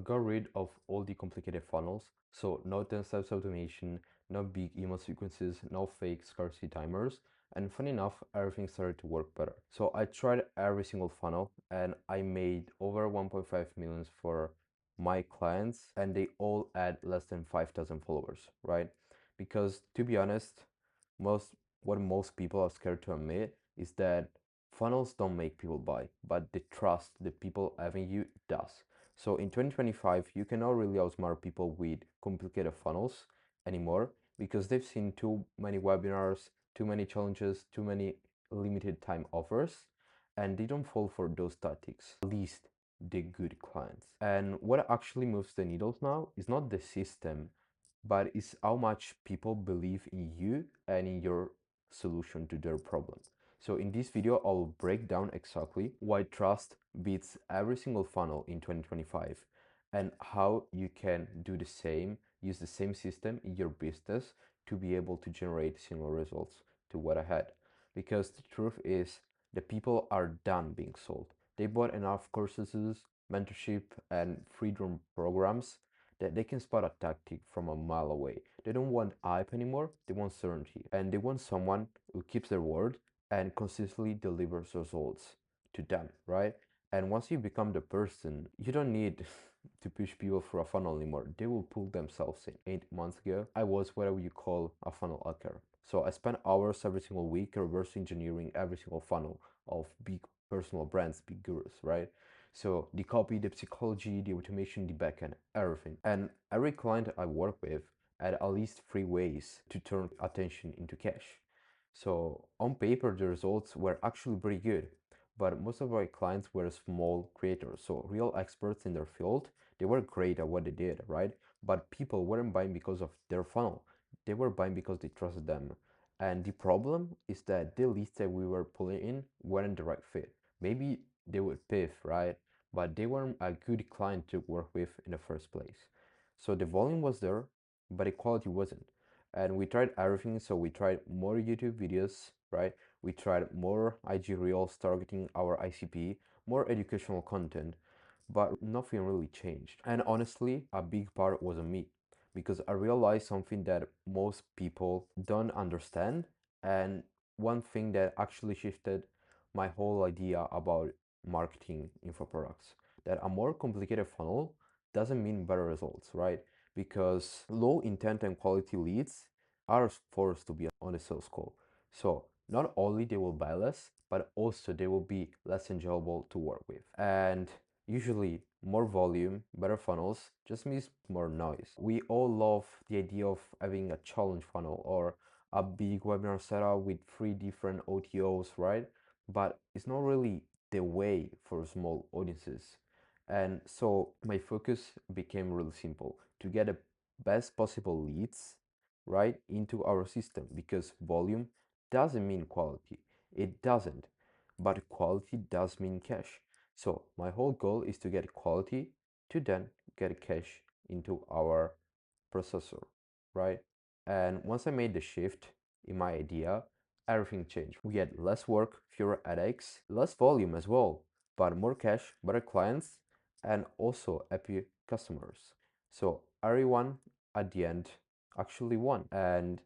got rid of all the complicated funnels, so no 10 steps automation, no big email sequences, no fake scarcity timers, and funny enough, everything started to work better. So I tried every single funnel and I made over 1.5 million for my clients, and they all had less than 5,000 followers, right? Because to be honest, most people are scared to admit is that funnels don't make people buy, but the trust the people having you does. So in 2025, you cannot really outsmart people with complicated funnels anymore because they've seen too many webinars, too many challenges, too many limited time offers, and they don't fall for those tactics, at least the good clients. And what actually moves the needles now is not the system, but it's how much people believe in you and in your solution to their problem. So in this video, I'll break down exactly why trust beats every single funnel in 2025 and how you can do the same, use the same system in your business to be able to generate similar results to what I had. Because the truth is, the people are done being sold. They bought enough courses, mentorship, and freedom programs that they can spot a tactic from a mile away. They don't want hype anymore, they want certainty. And they want someone who keeps their word and consistently delivers results to them, right? And once you become the person, you don't need to push people through a funnel anymore. They will pull themselves in. 8 months ago, I was whatever you call a funnel hacker. So I spent hours every single week reverse engineering every single funnel of big personal brands, big gurus, right? So the copy, the psychology, the automation, the backend, everything. And every client I work with had at least 3 ways to turn attention into cash. So on paper, the results were actually pretty good, but most of my clients were small creators, so real experts in their field. They were great at what they did, right? But people weren't buying because of their funnel. They were buying because they trusted them. And the problem is that the leads that we were pulling in weren't the right fit. Maybe they would piff, right? But they weren't a good client to work with in the first place. So the volume was there, but the quality wasn't. And we tried everything. So we tried more YouTube videos, right? We tried more IG Reels targeting our ICP, more educational content, but nothing really changed. And honestly, a big part was on me because I realized something that most people don't understand. And one thing that actually shifted my whole idea about marketing info products, that a more complicated funnel doesn't mean better results, right? Because low intent and quality leads are forced to be on the sales call. So not only they will buy less, but also they will be less enjoyable to work with. And usually more volume, better funnels just means more noise. We all love the idea of having a challenge funnel or a big webinar setup with 3 different OTOs, right? But it's not really the way for small audiences. And so my focus became really simple to get the best possible leads right into our system because volume doesn't mean quality. It doesn't. But quality does mean cash. So my whole goal is to get quality to then get cash into our processor, right? And once I made the shift in my idea, everything changed. We had less work, fewer headaches, less volume as well, but more cash, better clients, and also happy customers. So everyone at the end actually won. And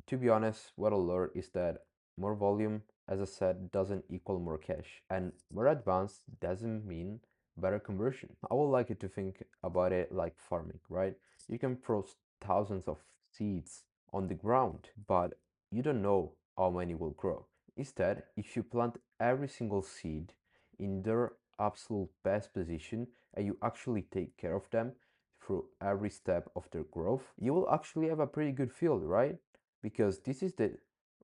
to be honest, what I learned is that more volume, as I said, doesn't equal more cash. And more advanced doesn't mean better conversion. I would like you to think about it like farming, right? You can throw thousands of seeds on the ground, but you don't know how many will grow. Instead, if you plant every single seed in their absolute best position and you actually take care of them through every step of their growth, you will actually have a pretty good field, right? Because this is the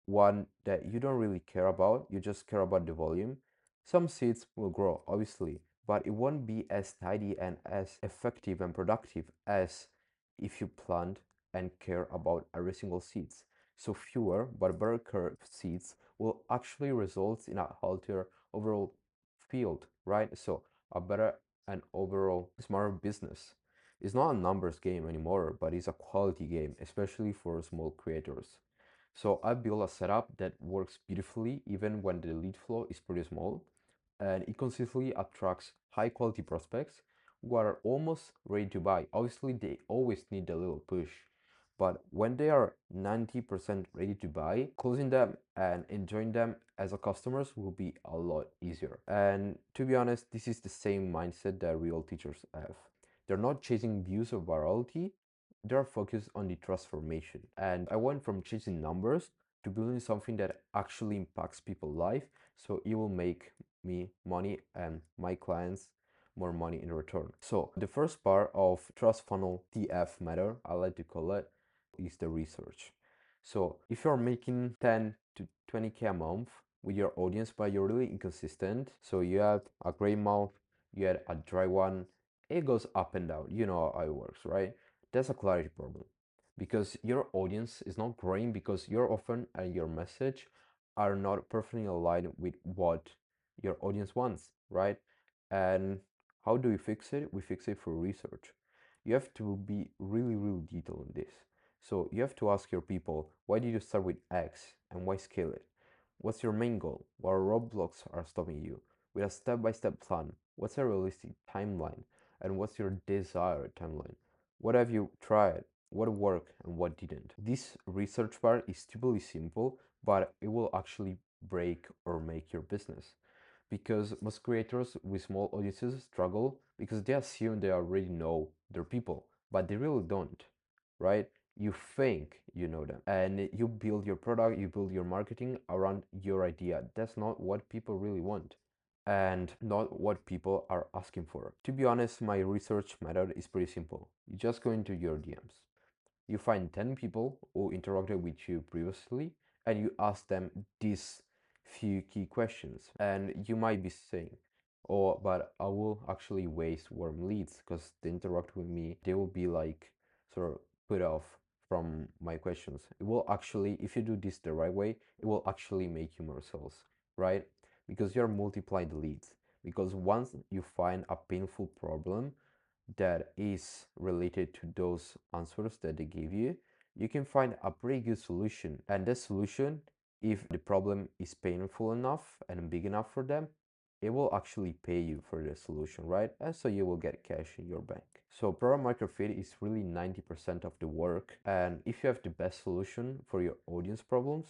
one that you don't really care about, you just care about the volume. Some seeds will grow, obviously, but it won't be as tidy and as effective and productive as if you plant and care about every single seeds. So fewer but better curved seeds will actually result in a healthier overall field, right? So a better and overall smarter business. It's not a numbers game anymore, but it's a quality game, especially for small creators. So I built a setup that works beautifully even when the lead flow is pretty small, and it consistently attracts high quality prospects who are almost ready to buy. Obviously, they always need a little push. But when they are 90% ready to buy, closing them and enjoying them as a customers will be a lot easier. And to be honest, this is the same mindset that real teachers have. They're not chasing views or virality, they're focused on the transformation. And I went from chasing numbers to building something that actually impacts people's life, so it will make me money and my clients more money in return. So the first part of trust funnel TF method, I like to call it, is the research. So if you're making 10 to 20K a month with your audience, but you're really inconsistent, so you have a great month, you had a dry one, it goes up and down. You know how it works, right? That's a clarity problem because your audience is not growing because your offer and your message are not perfectly aligned with what your audience wants, right? And how do we fix it? We fix it through research. You have to be really, really detailed in this. So you have to ask your people, why did you start with X and why scale it? What's your main goal? What roadblocks are stopping you? With a step-by-step plan, what's a realistic timeline? And what's your desired timeline? What have you tried? What worked and what didn't? This research part is typically simple, but it will actually break or make your business. Because most creators with small audiences struggle because they assume they already know their people, but they really don't, right? You think you know them and you build your product, you build your marketing around your idea. That's not what people really want and not what people are asking for. To be honest, my research method is pretty simple. You just go into your DMs. You find 10 people who interacted with you previously and you ask them these few key questions. And you might be saying, oh, but I will actually waste warm leads because they interact with me. They will be like sort of put off from my questions. It will actually, if you do this the right way, it will actually make you more sales, right? Because you're multiplying the leads. Because once you find a painful problem, that is related to those answers that they give you, you can find a pretty good solution. And this solution, if the problem is painful enough and big enough for them, it will actually pay you for the solution, right? And so you will get cash in your bank. So product market fit is really 90% of the work. And if you have the best solution for your audience problems,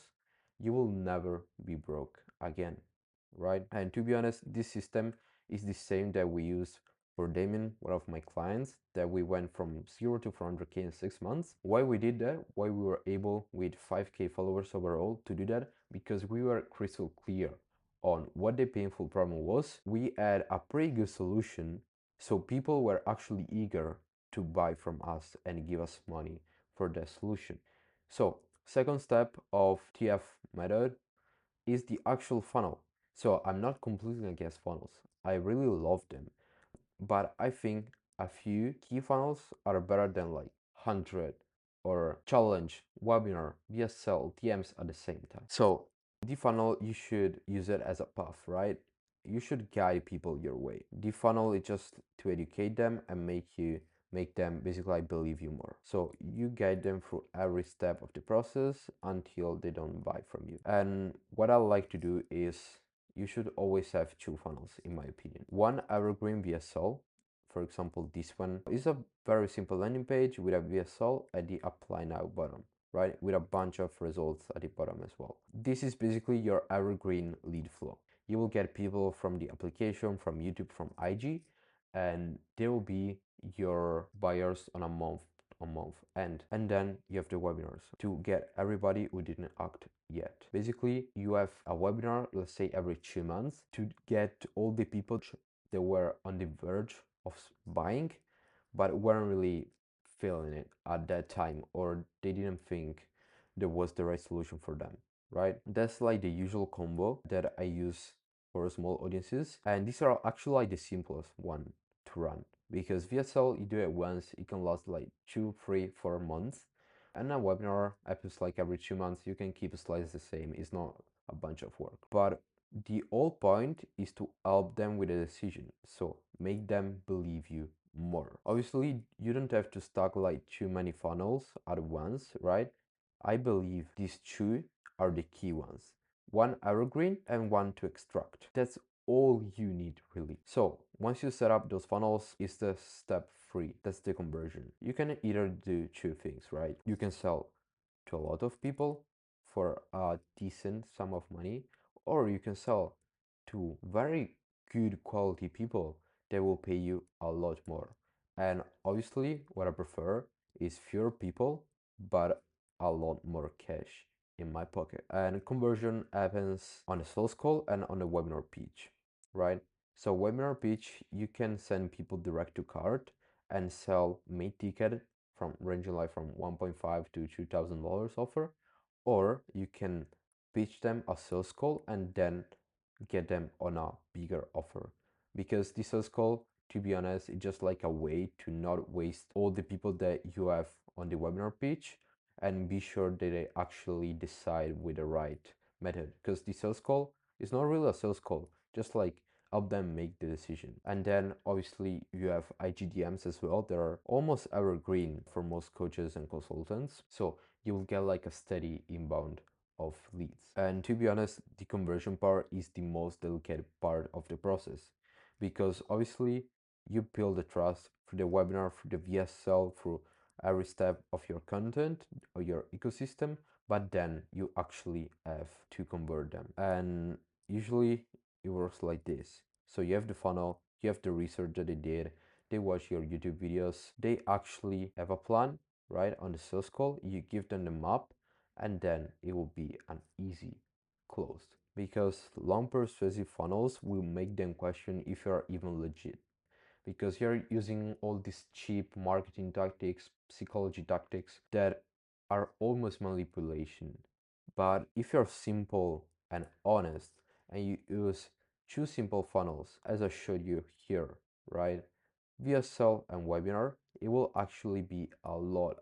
you will never be broke again, right? And to be honest, this system is the same that we use for Damien, one of my clients, that we went from 0 to 400K in 6 months. Why we did that, why we were able with 5K followers overall to do that, because we were crystal clear on what the painful problem was. We had a pretty good solution, so people were actually eager to buy from us and give us money for that solution. So second step of TF method is the actual funnel. So I'm not completely against funnels. I really love them, but I think a few key funnels are better than like 100 or challenge, webinar, VSL, TMs at the same time. So the funnel, you should use it as a path, right? You should guide people your way. The funnel is just to educate them and make them basically believe you more. So you guide them through every step of the process until they don't buy from you. And what I like to do is you should always have two funnels, in my opinion. One evergreen VSL, for example, this one is a very simple landing page with a VSL at the apply now button, right? With a bunch of results at the bottom as well. This is basically your evergreen lead flow. You will get people from the application, from YouTube, from IG, and they will be your buyers on a month end. And then you have the webinars to get everybody who didn't act yet. Basically, you have a webinar, let's say every 2 months, to get all the people that were on the verge of buying but weren't really feeling it at that time, or they didn't think there was the right solution for them, right? That's like the usual combo that I use for small audiences, and these are actually like the simplest one to run, because VSL, you do it once, it can last like 2, 3, 4 months, and a webinar happens like every 2 months. You can keep slides the same, it's not a bunch of work, but the whole point is to help them with a decision, so make them believe you more. Obviously, you don't have to stack like too many funnels at once, right? I believe these two are the key ones. One evergreen and one to extract. That's all you need really. So once you set up those funnels, it's the step three. That's the conversion. You can either do two things, right? You can sell to a lot of people for a decent sum of money, or you can sell to very good quality people that will pay you a lot more. And obviously, what I prefer is fewer people, but a lot more cash in my pocket. And conversion happens on a sales call and on a webinar pitch, right? So webinar pitch, you can send people direct to cart and sell main ticket from ranging like from 1.5 to $2,000 offer, or you can pitch them a sales call and then get them on a bigger offer. Because the sales call, to be honest, is just like a way to not waste all the people that you have on the webinar pitch and be sure that they actually decide with the right method. Because the sales call is not really a sales call, just like help them make the decision. And then obviously you have IGDMs as well. They are almost evergreen for most coaches and consultants. So you will get like a steady inbound of leads. And to be honest, the conversion part is the most delicate part of the process because obviously you build the trust through the webinar, through the VSL, through every step of your content or your ecosystem, but then you actually have to convert them. And usually it works like this. So you have the funnel, you have the research that they did, they watch your YouTube videos, they actually have a plan, right? On the sales call, you give them the map, and then it will be an easy close. Because long persuasive funnels will make them question if you are even legit because you're using all these cheap marketing tactics, psychology tactics that are almost manipulation. But if you're simple and honest and you use two simple funnels, as I showed you here, right? VSL and webinar, it will actually be a lot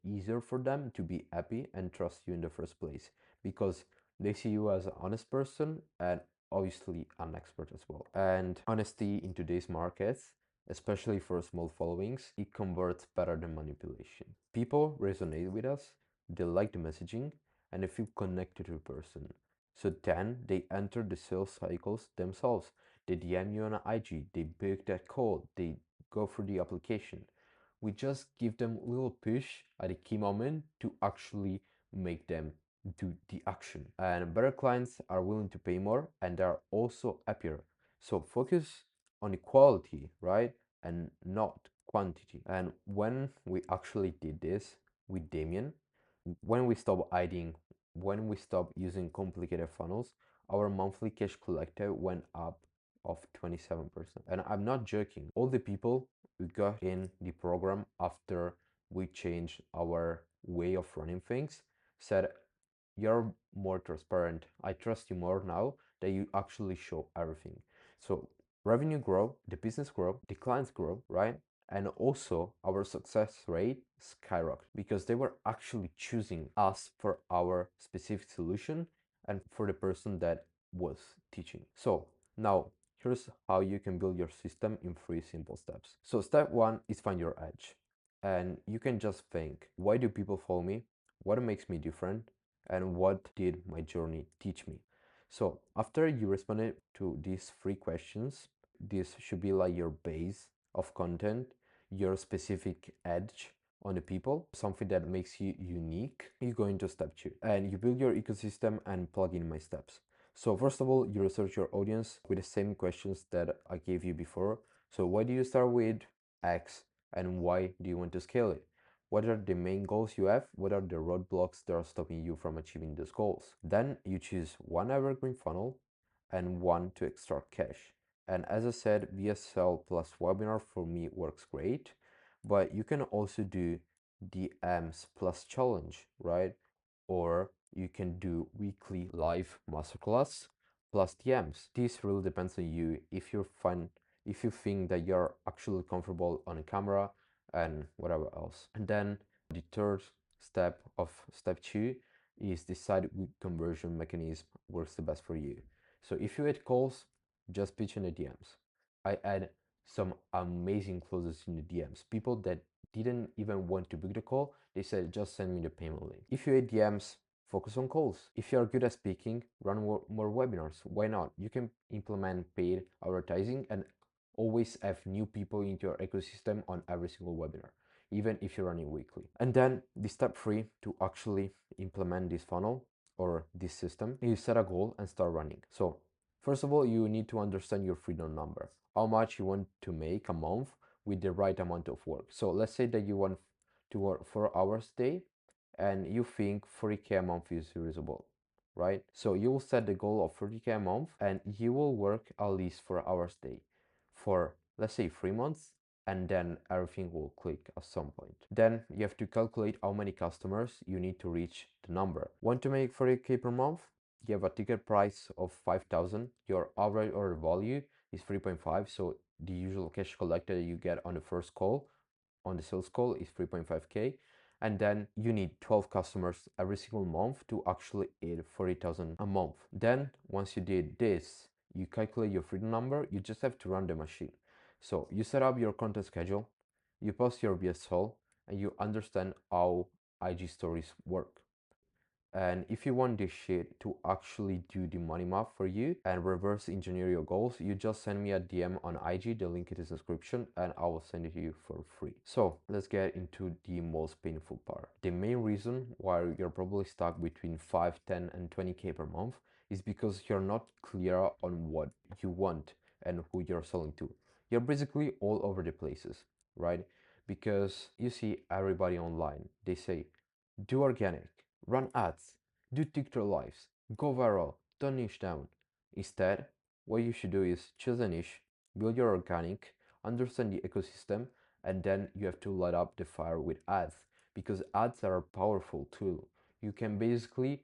easier for them to be happy and trust you in the first place because they see you as an honest person and obviously an expert as well. And honesty in today's markets, especially for small followings, it converts better than manipulation. People resonate with us, they like the messaging, and they feel connected to the person. So then they enter the sales cycles themselves. They DM you on IG, they book that call, they go through the application. We just give them a little push at a key moment to actually make them do the action. And better clients are willing to pay more and they are also happier. So focus on the quality, right? And not quantity. And when we actually did this with Damien, when we stop hiding, when we stop using complicated funnels, our monthly cash collected went up of 27%. And I'm not joking. All the people we got in the program after we changed our way of running things said, you're more transparent. I trust you more now that you actually show everything. So revenue grow, the business grow, the clients grow, right? And also our success rate skyrocket because they were actually choosing us for our specific solution and for the person that was teaching. So now here's how you can build your system in three simple steps. So step one is find your edge. And you can just think, why do people follow me? What makes me different? And what did my journey teach me? So after you responded to these three questions, this should be like your base of content, your specific edge on the people, something that makes you unique. You go into step two and you build your ecosystem and plug in my steps. So first of all, you research your audience with the same questions that I gave you before. So why do you start with X and why do you want to scale it? What are the main goals you have? What are the roadblocks that are stopping you from achieving those goals? Then you choose one evergreen funnel and one to extract cash. And as I said, VSL plus webinar for me works great, but you can also do DMs plus challenge, right? Or you can do weekly live masterclass plus DMs. This really depends on you. If you think that you're actually comfortable on a camera and whatever else. And then the third step of step two is decide which conversion mechanism works the best for you. So if you had calls, just pitch in the DMs. I had some amazing closes in the DMs. People that didn't even want to book the call, they said just send me the payment link. If you had DMs, focus on calls. If you are good at speaking, run more webinars. Why not? You can implement paid advertising and always have new people into your ecosystem on every single webinar, even if you're running weekly. And then the step 3 to actually implement this funnel or this system is set a goal and start running. So first of all, you need to understand your freedom number, how much you want to make a month with the right amount of work. So let's say that you want to work 4 hours a day and you think 40K a month is reasonable, right? So you will set the goal of 40K a month and you will work at least 4 hours a day for, let's say, 3 months, and then everything will click at some point. Then you have to calculate how many customers you need to reach the number. Want to make 40K per month? You have a ticket price of 5,000. Your average order value is 3.5. So the usual cash collected you get on the first call, on the sales call, is 3.5K. And then you need 12 customers every single month to actually hit 40,000 a month. Then once you did this, you calculate your freedom number, you just have to run the machine. So you set up your content schedule, you post your VSL, and you understand how IG stories work. And if you want this shit to actually do the money math for you and reverse engineer your goals, you just send me a DM on IG, the link is in the description, and I will send it to you for free. So let's get into the most painful part. The main reason why you're probably stuck between 5, 10, and 20K per month is because you're not clear on what you want and who you're selling to. You're basically all over the places, right? Because you see everybody online, they say, do organic, run ads, do TikTok lives, go viral, don't niche down. Instead, what you should do is choose a niche, build your organic, understand the ecosystem, and then you have to light up the fire with ads, because ads are a powerful tool. You can basically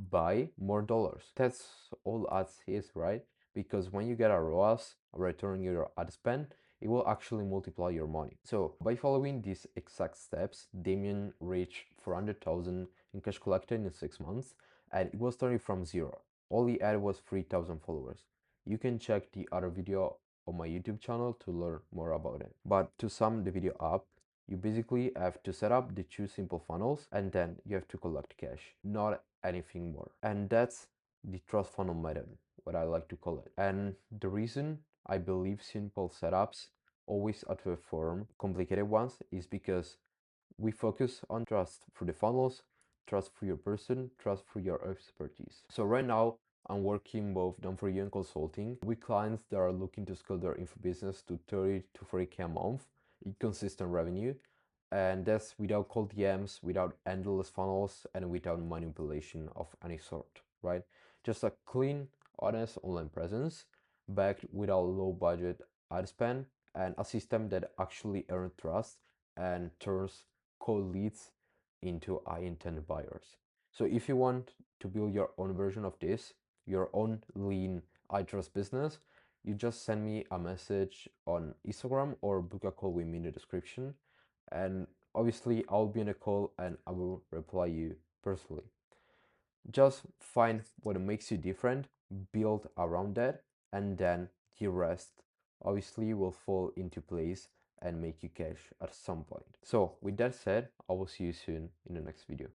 buy more dollars. That's all ads is, right? Because when you get a ROAS, a return on your ad spend, it will actually multiply your money. So by following these exact steps, Damien reached 400,000 in cash collected in 6 months, and it was starting from zero. All he had was 3,000 followers. You can check the other video on my YouTube channel to learn more about it. But to sum the video up, you basically have to set up the 2 simple funnels and then you have to collect cash, not anything more. And that's the trust funnel method, what I like to call it. And the reason I believe simple setups always outperform complicated ones is because we focus on trust through the funnels, trust through your person, trust through your expertise. So right now, I'm working both done for you and consulting with clients that are looking to scale their info business to 30 to 40K a month in consistent revenue. And that's without cold DMs, without endless funnels, and without manipulation of any sort, right? Just a clean, honest online presence backed with a low budget ad spend and a system that actually earns trust and turns cold leads into high intent buyers. So if you want to build your own version of this, your own lean I trust business, you just send me a message on Instagram or book a call with me in the description. And obviously I'll be on a call and I will reply you personally. Just find what makes you different, build around that, and then the rest obviously will fall into place and make you cash at some point. So with that said, I will see you soon in the next video.